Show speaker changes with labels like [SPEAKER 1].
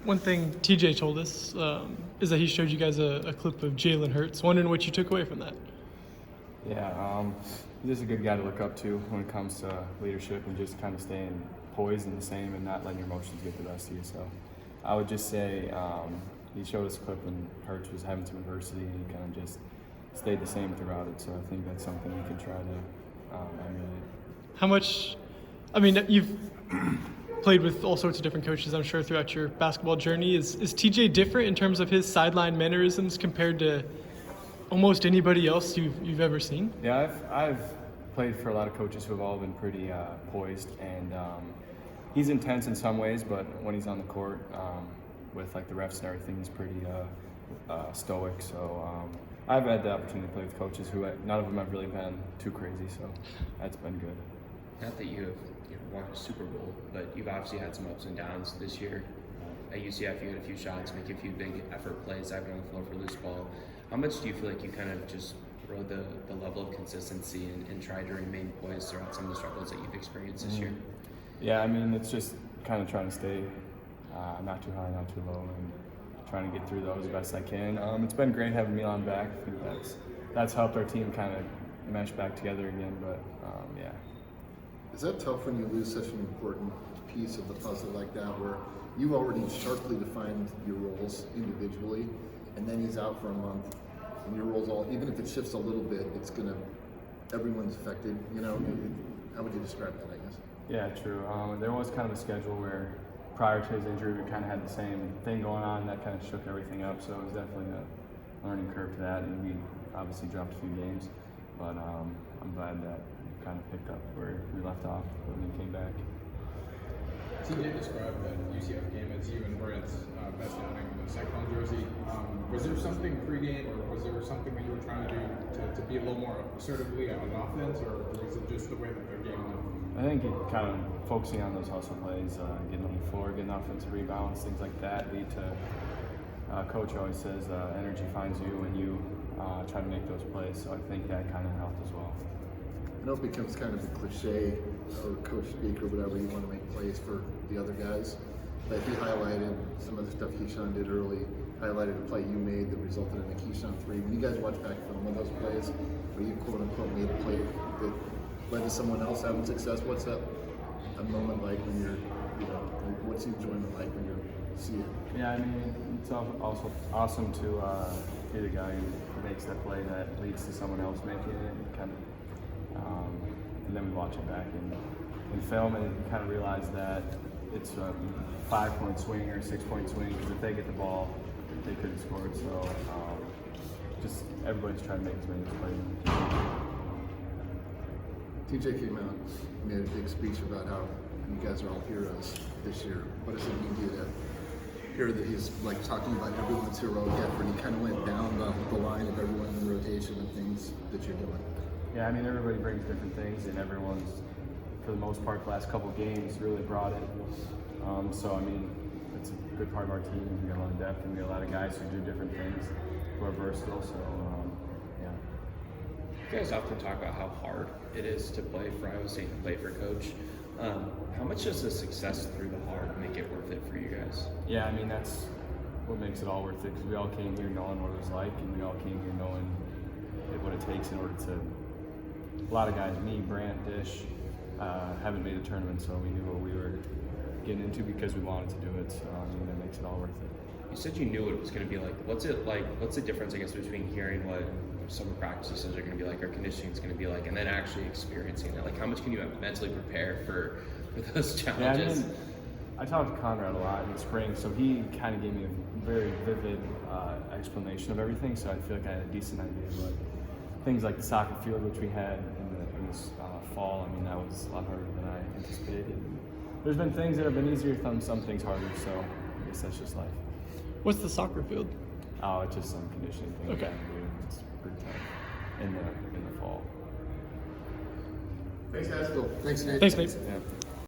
[SPEAKER 1] One thing TJ told us is that he showed you guys a clip of Jalen Hurts. Wondering what you took away from that.
[SPEAKER 2] Yeah, he's just a good guy to look up to when it comes to leadership and just kind of staying poised and the same and not letting your emotions get the best of you. So I would just say he showed us a clip when Hurts was having some adversity and he kind of just stayed the same throughout it. So I think that's something we can try to emulate.
[SPEAKER 1] How much, I mean, you've played with all sorts of different coaches, I'm sure, throughout your basketball journey. Is TJ different in terms of his sideline mannerisms compared to almost anybody else you've ever seen?
[SPEAKER 2] Yeah, I've played for a lot of coaches who have all been pretty poised, and he's intense in some ways, but when he's on the court with like the refs and everything, he's pretty stoic. So I've had the opportunity to play with coaches who none of them have really been too crazy, so that's been good.
[SPEAKER 3] Not that you have won a Super Bowl, but you've obviously had some ups and downs this year. At UCF, you had a few shots, make a few big effort plays, diving on the floor for loose ball. How much do you feel like you kind of just rode the level of consistency and tried to remain poised throughout some of the struggles that you've experienced this year?
[SPEAKER 2] Yeah, I mean, it's just kind of trying to stay not too high, not too low, and trying to get through those as best I can. It's been great having Milan back. I think that's helped our team kind of mesh back together again, but yeah.
[SPEAKER 4] Is that tough when you lose such an important piece of the puzzle like that, where you've already sharply defined your roles individually, and then he's out for a month, and your roles all, even if it shifts a little bit, everyone's affected, you know? How would you describe that, I guess?
[SPEAKER 2] Yeah, true. There was kind of a schedule where prior to his injury, we kind of had the same thing going on, and that kind of shook everything up, so it was definitely a learning curve to that, and we obviously dropped a few games, but I'm glad that we kind of picked up where we left off when we came back.
[SPEAKER 5] TJ described that UCF game as you and Brent's best outing in the second jersey. Was there something pregame, or was there something that you were trying to do to be a little more assertively on offense, or was it just the way that their game went?
[SPEAKER 2] I think kind of focusing on those hustle plays, getting on the floor, getting offensive rebounds, things like that lead to, Coach always says, energy finds you when you try to make those plays, so I think that kind of helped as well.
[SPEAKER 4] I know it becomes kind of a cliche, or coach speak or whatever, you want to make plays for the other guys, but he highlighted some of the stuff Keyshawn did early, highlighted a play you made that resulted in a Keyshawn 3. When you guys watch back film of those plays, where you quote-unquote made a play that led to someone else having success, what's that a moment like when you're, you know, what's the enjoyment like when you see it?
[SPEAKER 2] Yeah, I mean, it's also awesome to be the guy who makes that play that leads to someone else making it, and kind of, and then we watch it back in film, and you kind of realize that it's a 5-point swing or a 6-point swing, because if they get the ball, they could have scored. So just everybody's trying to make as many plays as they can.
[SPEAKER 4] TJ came out, made a big speech about how you guys are all heroes this year. What does it mean to you to hear that he's like talking about everyone's heroic effort? He kind of went down the line of everyone in the rotation and things that you're doing.
[SPEAKER 2] Yeah, I mean, everybody brings different things, and everyone's, for the most part, the last couple of games really brought it. So, I mean, it's a good part of our team. We got a lot of depth, and we got a lot of guys who do different things, who are versatile. So, yeah.
[SPEAKER 3] You guys often talk about how hard it is to play for Iowa State and play for Coach. How much does the success through the hard make it worth it for you guys?
[SPEAKER 2] Yeah, I mean, that's what makes it all worth it, because we all came here knowing what it was like, and we all came here knowing what it takes in order to. A lot of guys, me, Brant, Dish, haven't made a tournament, so we knew what we were getting into because we wanted to do it. So I mean, that makes it all worth it.
[SPEAKER 3] You said you knew what it was going to be like. What's it like? What's the difference, I guess, between hearing what summer practices are going to be like, or conditioning is going to be like, and then actually experiencing it? Like, how much can you mentally prepare for those challenges?
[SPEAKER 2] Yeah, I talked to Conrad a lot in the spring, so he kind of gave me a very vivid explanation of everything. So I feel like I had a decent idea. But things like the soccer field, which we had in this fall, I mean, that was a lot harder than I anticipated. And there's been things that have been easier, some things harder, so I guess that's just life.
[SPEAKER 1] What's the soccer field?
[SPEAKER 2] Oh, it's just some conditioning thing.
[SPEAKER 1] Okay.
[SPEAKER 2] It's pretty tough in the fall.
[SPEAKER 4] Thanks, guys. Thanks, Nate.
[SPEAKER 1] Thanks, Nate.
[SPEAKER 2] Yeah.